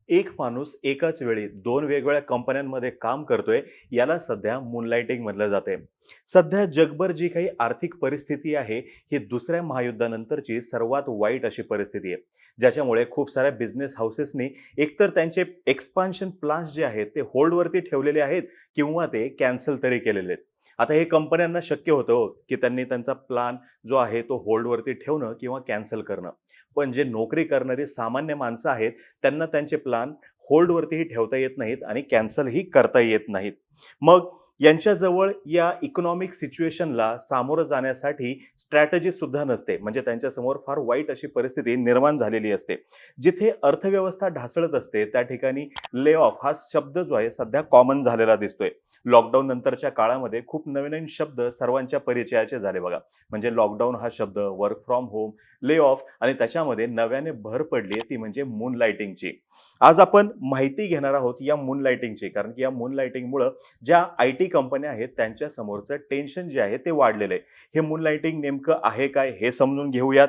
एक माणूस एकाच वेळी दोन वेगवेगळ्या कंपन्यांमध्ये काम करतोय, याला सध्या मूनलाइटिंग म्हटलं जाते. सध्या जगभर जी काही आर्थिक परिस्थिती आहे, ही दुसऱ्या महायुद्धानंतरची सर्वात वाईट अशी परिस्थिती आहे, ज्याच्यामुळे खूप साऱ्या बिझनेस हाऊसेसनी एकतर त्यांचे एक्सपान्शन प्लान्स जे आहेत ते होल्डवरती ठेवलेले आहेत किंवा ते कॅन्सल तरी केलेले आहेत. आता हे कंपन्यांना शक्य होतं हो, की त्यांनी त्यांचा प्लान जो आहे तो होल्डवरती ठेवणं किंवा कॅन्सल करणं. पण जे नोकरी करणारी सामान्य माणसं आहेत, त्यांना त्यांचे प्लान होल्डवरतीही ठेवता येत नाहीत आणि कॅन्सलही करता येत नाहीत. मग यांच्याजवळ या इकॉनॉमिक सिच्युएशनला सामोरं जाण्यासाठी स्ट्रॅटेजी सुद्धा नसते. म्हणजे त्यांच्यासमोर फार वाईट अशी परिस्थिती निर्माण झालेली असते. जिथे अर्थव्यवस्था ढासळत असते त्या ठिकाणी ले ऑफ हा शब्द जो आहे सध्या कॉमन झालेला दिसतोय. लॉकडाऊन नंतरच्या काळामध्ये खूप नवीन नवीन शब्द सर्वांच्या परिचयाचे झाले बघा. म्हणजे लॉकडाऊन हा शब्द, work from home, lay off आणि त्याच्यामध्ये नव्याने भर पडली ती म्हणजे मून लाइटिंगची. आज आपण माहिती घेणार आहोत या मून लाइटिंगची, कारण की या मून लाइटिंगमुळे ज्या आय टी कंपन्या आहेत त्यांच्या समोरचं टेन्शन जे आहे ते वाढलेलं आहे. हे मून लाइटिंग नेमकं आहे काय हे समजून घेऊयात.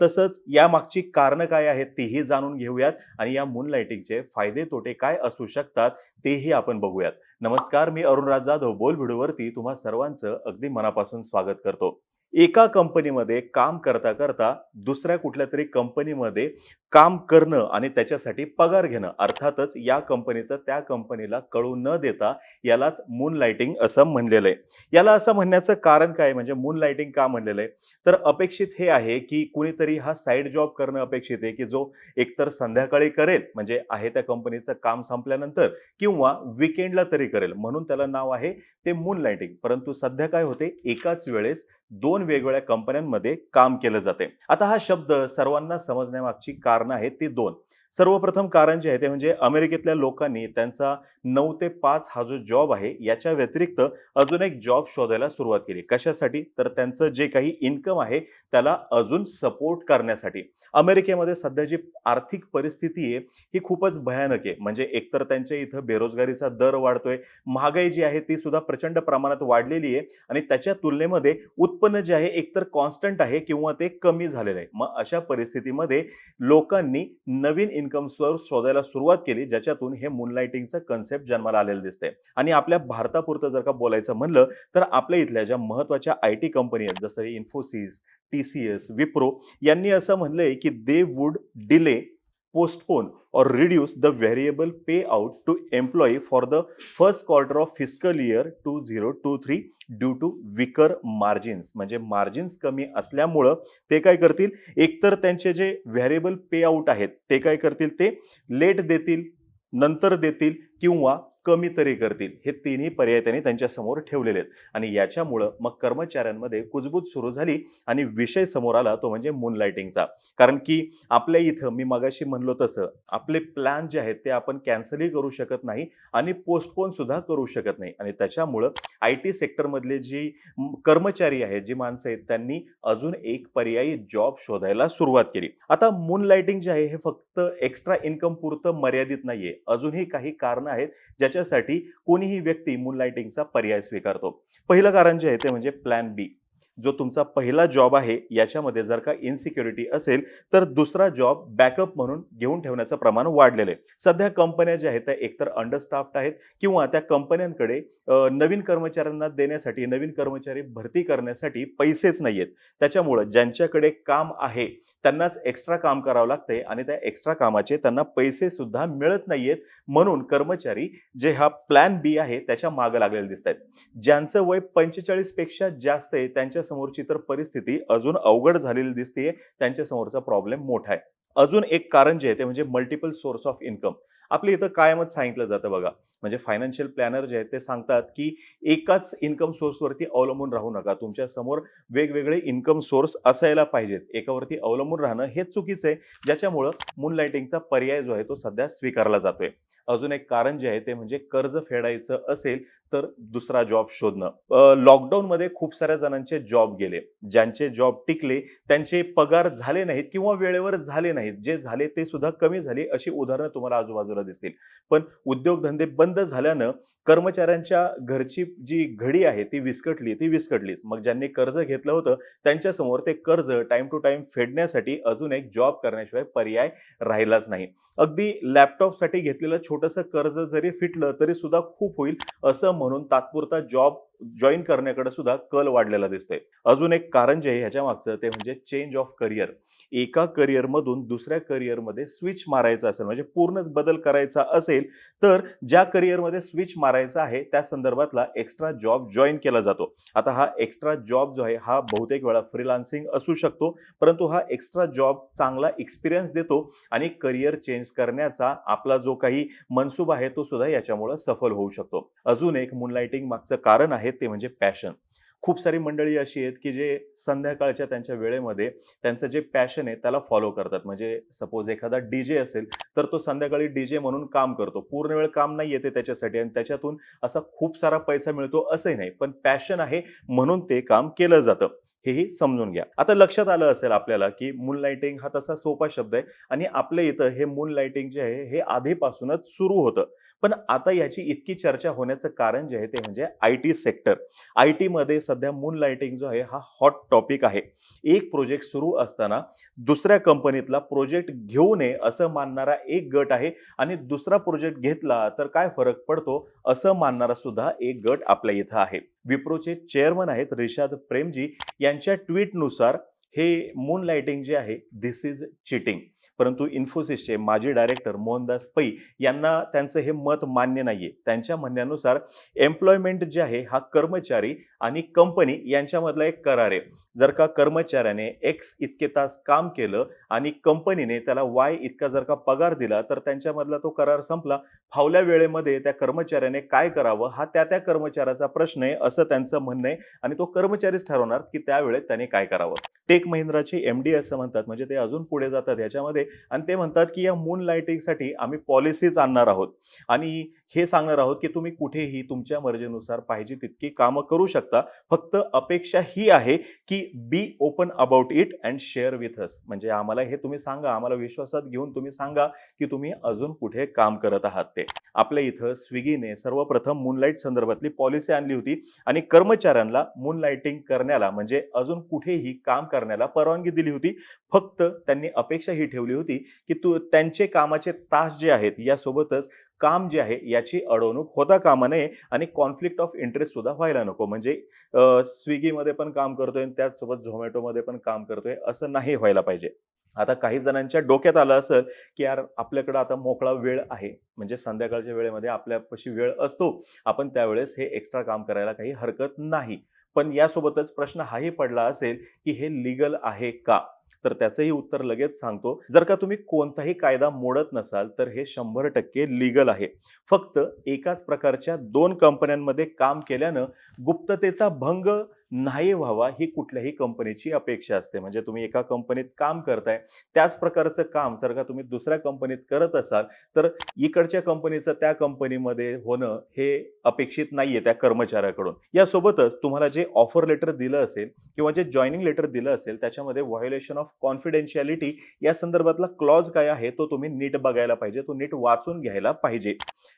तसंच यामागची कारणं काय आहेत तीही जाणून घेऊयात आणि या मून लाइटिंगचे फायदे तोटे काय असू शकतात तेही आपण बघूयात. नमस्कार, मी अरुणराज जाधव बोल व्हिडिओवरती तुम्हा सर्वांचं अगदी मनापासून स्वागत करतो. एका कंपनीमध्ये काम करता करता दुसऱ्या कुठल्या तरी कंपनीमध्ये काम करणं आणि त्याच्यासाठी पगार घेणं, अर्थातच या कंपनीचं त्या कंपनीला कळू न देता, यालाच मून लाइटिंग असं म्हणलेलं आहे. याला असं म्हणण्याचं कारण काय, म्हणजे मून लाइटिंग का म्हणलेलं आहे, तर अपेक्षित हे आहे की कुणीतरी हा साईड जॉब करणं अपेक्षित आहे की जो एकतर संध्याकाळी करेल, म्हणजे आहे त्या कंपनीचं काम संपल्यानंतर, किंवा विकेंडला तरी करेल, म्हणून त्याला नाव आहे ते मून लाइटिंग. परंतु सध्या काय होते, एकाच वेळेस दोन वेगवेगळ्या कंपन्यांमध्ये काम केलं जाते. आता हा शब्द सर्वांना समजण्यामागची कारण आहेत ती दोन. सर्वप्रथम कारण जे आहे ते म्हणजे अमेरिकेतल्या लोकांनी त्यांचा 9 ते 5 हा जो जॉब आहे याच्या व्यतिरिक्त अजून एक जॉब शोधायला सुरुवात केली. कशासाठी, तर त्यांचं जे काही इन्कम आहे त्याला अजून सपोर्ट करण्यासाठी. अमेरिकेमध्ये सध्या जी आर्थिक परिस्थिती आहे ही खूपच भयानक आहे. म्हणजे एकतर त्यांच्या इथं बेरोजगारीचा दर वाढतोय, महागाई जी आहे ती सुद्धा प्रचंड प्रमाणात वाढलेली आहे आणि त्याच्या तुलनेमध्ये उत्पन्न जे आहे एकतर कॉन्स्टंट आहे किंवा ते कमी झालेलं आहे. मग अशा परिस्थितीमध्ये लोकांनी नवीन इन्कम सोर्स शोधायला सुरुवात केली, ज्याच्यातून हे मूनलाइटिंगचं कन्सेप्ट जन्माला आलेलं दिसतंय. आणि आपल्या भारतापुरतं जर का बोलायचं म्हणलं तर आपल्या इथल्या ज्या महत्त्वाच्या आय-टी कंपनी आहेत, जसं इन्फोसिस, TCS, विप्रो यांनी असं म्हणलंय की they would delay, postpone or reduce the variable payout to employee for the first quarter of fiscal year 2023 due to weaker margins. म्हणजे मार्जिन्स कमी असल्यामुळं ते काय करतील, एकतर त्यांचे जे व्हेरिएबल पे आउट आहेत ते काय करतील, ते लेट देतील, नंतर देतील किंवा कमी तरी करतील. हे तिन्ही पर्याय त्यांनी त्यांच्या समोर ठेवलेले आहेत आणि याच्यामुळं मग कर्मचाऱ्यांमध्ये कुजबूज सुरू झाली आणि विषय समोर आला तो म्हणजे मूनलाइटिंगचा. कारण की आपल्या इथं मी मगाशी म्हणलो तसं आपले प्लॅन जे आहेत ते आपण कॅन्सलही करू शकत नाही आणि पोस्टपोन सुद्धा करू शकत नाही आणि त्याच्यामुळं आय टी सेक्टरमधले जी कर्मचारी आहेत, जी माणसं आहेत, त्यांनी अजून एक पर्यायी जॉब शोधायला सुरुवात केली. आता मूनलाइटिंग जे आहे हे फक्त एक्स्ट्रा इन्कम पुरतं मर्यादित नाहीये, अजूनही काही कारणं आहेत ज्याच्यासाठी कोणीही व्यक्ती मूनलाइटिंगचा पर्याय स्वीकारतो. पहिलं कारण जे आहे ते म्हणजे प्लॅन बी. जो तुमचा पहिला जॉब आहे याच्यामध्ये जर का इनसिक्युरिटी असेल तर दुसरा जॉब बॅकअप म्हणून घेऊन ठेवण्याचं प्रमाण वाढलेलं आहे. सध्या कंपन्या ज्या आहेत त्या एकतर अंडरस्टाफ्ड आहेत किंवा त्या कंपन्यांकडे नवीन कर्मचाऱ्यांना देण्यासाठी, नवीन कर्मचारी भरती करण्यासाठी पैसेच नाहीयेत. त्याच्यामुळं ज्यांच्याकडे काम आहे त्यांनाच एक्स्ट्रा काम करावं लागतंय आणि त्या एक्स्ट्रा कामाचे त्यांना पैसे सुद्धा मिळत नाहीयेत. म्हणून कर्मचारी जे हा प्लॅन बी आहे त्याच्या मागे लागलेले दिसत आहेत. ज्यांचं वय 45 पेक्षा जास्त आहे त्यांच्या समोरची तर परिस्थिती अजून अवघड झालेली दिसते. त्यांच्या समोरचा प्रॉब्लेम मोठा आहे. अजून एक कारण जे आहे ते म्हणजे मल्टिपल सोर्स ऑफ इन्कम. आपल्या इथं कायमच सांगितलं जातं बघा, म्हणजे फायनान्शियल प्लॅनर जे आहेत ते सांगतात की एकाच इन्कम सोर्सवरती अवलंबून राहू नका. तुमच्या समोर वेगवेगळे इन्कम सोर्स असायला पाहिजेत. एकावरती अवलंबून राहणं हे चुकीचं आहे, ज्याच्यामुळं मूनलाइटिंगचा पर्याय जो आहे तो सध्या स्वीकारला जातोय. अजून एक कारण जे आहे ते म्हणजे कर्ज फेडायचं असेल तर दुसरा जॉब शोधणं. लॉकडाऊनमध्ये खूप साऱ्या जणांचे जॉब गेले. ज्यांचे जॉब टिकले त्यांचे पगार झाले नाहीत किंवा वेळेवर झाले नाहीत, जे झाले ते सुद्धा कमी झाली, अशी उदाहरणं तुम्हाला आजूबाजूला दिसतील. पण उद्योगधंदे बंद झाल्यानं कर्मचाऱ्यांच्या घरची जी घडी आहे ती विस्कटली, ती विस्कटलीच. मग ज्यांनी कर्ज घेतलं होतं त्यांच्यासमोर ते कर्ज टाईम टू टाईम फेडण्यासाठी अजून एक जॉब करण्याशिवाय पर्याय राहिलाच नाही. अगदी लॅपटॉपसाठी घेतलेलं छोटंसं कर्ज जरी फिटलं तरी सुद्धा खूप होईल असं म्हणून तात्पुरता जॉब जॉईन करण्याकडे सुद्धा कल वाढलेला दिसतोय. अजून एक कारण जे आहे ह्याच्या मागचं ते म्हणजे चेंज ऑफ करिअर. एका करिअरमधून दुसऱ्या करिअरमध्ये स्विच मारायचं असेल, म्हणजे पूर्णच बदल करायचा असेल, तर ज्या करिअरमध्ये स्विच मारायचा आहे त्या संदर्भातला एक्स्ट्रा जॉब जॉईन केला जातो. आता हा एक्स्ट्रा जॉब जो आहे हा बहुतेक वेळा फ्रीलान्सिंग असू शकतो, परंतु हा एक्स्ट्रा जॉब चांगला एक्सपिरियन्स देतो आणि करिअर चेंज करण्याचा आपला जो काही मनसूबा आहे तो सुद्धा याच्यामुळे सफल होऊ शकतो. अजून एक मूनलाइटिंग मागचं कारण आहे ते म्हणजे पॅशन. खूप सारी मंडळी अशी आहेत की जे संध्याकाळच्या त्यांच्या वेळेमध्ये त्यांचं जे पॅशन आहे त्याला फॉलो करतात. म्हणजे सपोज एखादा डीजे असेल तर तो संध्याकाळी डीजे म्हणून काम करतो. पूर्ण वेळ काम नाही येते त्याच्यासाठी आणि त्याच्यातून असा खूप सारा पैसा मिळतो असंही नाही, पण पॅशन आहे म्हणून ते काम केलं जातं. हेही समजून घ्या. आता लक्षात आलं असेल आपल्याला की मूनलाइटिंग हा तसा सोपा शब्द आहे आणि आपल्या इथं हे मूनलाइटिंग जे आहे हे आधीपासूनच सुरू होतं. पण आता याची इतकी चर्चा होण्याचं कारण जे आहे ते म्हणजे आय-टी सेक्टर. आय-टीमध्ये सध्या मूनलाइटिंग जो आहे हा हॉट टॉपिक आहे. एक प्रोजेक्ट सुरू असताना दुसऱ्या कंपनीतला प्रोजेक्ट घेऊ नये असं मानणारा एक गट आहे आणि दुसरा प्रोजेक्ट घेतला तर काय फरक पडतो असं मानणारा सुद्धा एक गट आपल्या इथं आहे. विप्रोचे चेअरमन आहेत रिशाद प्रेमजी यांच्या ट्विटनुसार हे मूनलाइटिंग जे आहे धिस इज चिटिंग. परंतु इन्फोसिसचे माजी डायरेक्टर मोहनदास पै यांना त्यांचं हे मत मान्य नाहीये. त्यांच्या म्हणण्यानुसार एम्प्लॉयमेंट जे आहे हा कर्मचारी आणि कंपनी यांच्यामधला एक करार आहे. जर का कर्मचाऱ्याने एक्स इतके तास काम केलं आणि कंपनीने त्याला वाय इतका जर का पगार दिला तर त्यांच्यामधला तो करार संपला. फावल्या वेळेमध्ये त्या कर्मचाऱ्याने काय करावं हा त्या त्या कर्मचाऱ्याचा प्रश्न आहे असं त्यांचं म्हणणं आहे आणि तो कर्मचारीच ठरवणार की त्यावेळेत त्याने काय करावं. टेक महिंद्राचे एमडी असं म्हणतात, म्हणजे ते अजून पुढे जातात याच्यामध्ये आणि ते म्हणतात की या मून लाइटिंगसाठी आम्ही पॉलिसीज आणणार आहोत आणि हे सांगणार आहोत की तुम्ही कुठेही तुमच्या मर्जीनुसार पाहिजे तितकी कामं करू शकता. फक्त अपेक्षा ही आहे की be open about it and share with us. म्हणजे आम्हाला हे तुम्ही सांगा, आम्हाला विश्वासात घेऊन तुम्ही सांगा की तुम्ही अजून कुठे काम करत आहात ते. आपल्या इथं स्विगीने सर्वप्रथम मूनलाइट संदर्भातली पॉलिसी आणली होती आणि कर्मचाऱ्यांना मूनलाइटिंग करण्याला म्हणजे अजून कुठेही काम करण्याला परवानगी दिली होती. फक्त त्यांनी अपेक्षा ही ठेवली होती की त्यांचे कामाचे तास जे आहेत यासोबतच काम जे आहे याची अडवणूक होता कामा नये आणि कॉन्फ्लिक्ट ऑफ इंटरेस्ट सुद्धा व्हायला नको. म्हणजे स्विगीमध्ये पण काम करतोय आणि त्याचसोबत झोमॅटोमध्ये पण काम करतोय असं नाही व्हायला पाहिजे. आता काही जणांच्या डोक्यात आलं असेल की यार आपल्याकडे आता मोकळा वेळ आहे, म्हणजे संध्याकाळच्या वेळेमध्ये आपल्यापाशी वेळ असतो, आपण त्यावेळेस हे एक्स्ट्रा काम करायला काही हरकत नाही. पण यासोबतच प्रश्न हाही पडला असेल की हे लीगल आहे का? तर त्याचंही उत्तर लगेच सांगतो. जर का तुम्ही कोणताही कायदा मोडत नसाल तर हे 100% लीगल आहे. फक्त एकाच प्रकारच्या 2 कंपन्यांमध्ये काम केल्यानं गुप्ततेचा भंग नाही व्हावा ही कुठल्याही कंपनीची अपेक्षा असते. म्हणजे तुम्ही एका कंपनीत काम करताय, त्याच प्रकारचं काम जर का तुम्ही दुसऱ्या कंपनीत करत असाल तर इकडच्या कंपनीचं त्या कंपनीमध्ये होणं हे अपेक्षित नाहीये त्या कर्मचाऱ्याकडून. यासोबतच तुम्हाला जे ऑफर लेटर दिलं असेल किंवा जे जॉइनिंग लेटर दिलं असेल त्याच्यामध्ये व्हायोलेशन ऑफ कॉन्फिडेन्शियलिटी या संदर्भातला क्लॉज काय आहे तो तुम्ही नीट बघायला पाहिजे, तो नीट वाचून घ्यायला पाहिजे.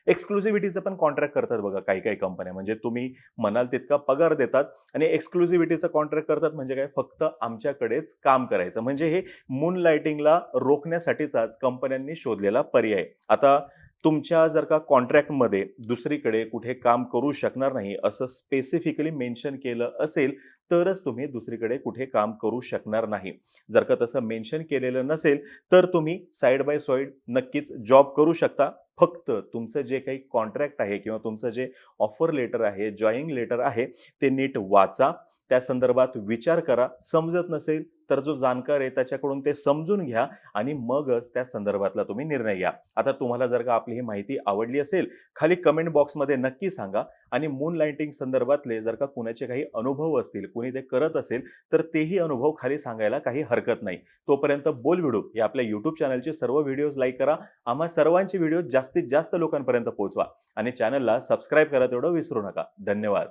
एक्सक्लुझिव्हिटीचं पण कॉन्ट्रॅक्ट करतात बघा काही काही कंपन्या. म्हणजे तुम्ही म्हणाल तितका पगार देतात आणि एक्सक्लुझिव्हिटीचं कॉन्ट्रॅक्ट करतात म्हणजे काय, फक्त आमच्याकडेच काम करायचं. म्हणजे हे मून लाइटिंगला रोखण्यासाठीचाच कंपन्यांनी शोधलेला पर्याय. आता तुमच्या जर का कॉन्ट्रॅक्टमध्ये दुसरीकडे कुठे काम करू शकणार नाही असं स्पेसिफिकली मेन्शन केलं असेल तरच तुम्ही दुसरीकडे कुठे काम करू शकणार नाही. जर का तसं मेन्शन केलेलं नसेल तर तुम्ही साइड बाय साइड नक्कीच जॉब करू शकता. फक्त तुमचं जे काही कॉन्ट्रॅक्ट आहे किंवा तुमचं जे ऑफर लेटर आहे, जॉईनिंग लेटर आहे ते नीट वाचा, त्या संदर्भात विचार करा. समजत नसेल तर जो जाणकार आहे त्याच्याकडून ते समजून घ्या आणि मगच त्या संदर्भातला तुम्ही निर्णय घ्या. आता तुम्हाला जर का आपली ही माहिती आवडली असेल खाली कमेंट बॉक्समध्ये नक्की सांगा आणि मून लाइटिंग संदर्भातले जर का कुणाचे काही अनुभव असतील, कुणी ते करत असेल तर तेही अनुभव खाली सांगायला काही हरकत नाही. तोपर्यंत बोल व्हिडिओ या आपल्या YouTube चॅनलचे सर्व व्हिडिओज लाईक करा. आम्हा सर्वांचे व्हिडिओ जास्तीत जास्त लोकांपर्यंत पोहोचवा आणि चॅनलला सबस्क्राईब करा तेवढं विसरू नका. धन्यवाद.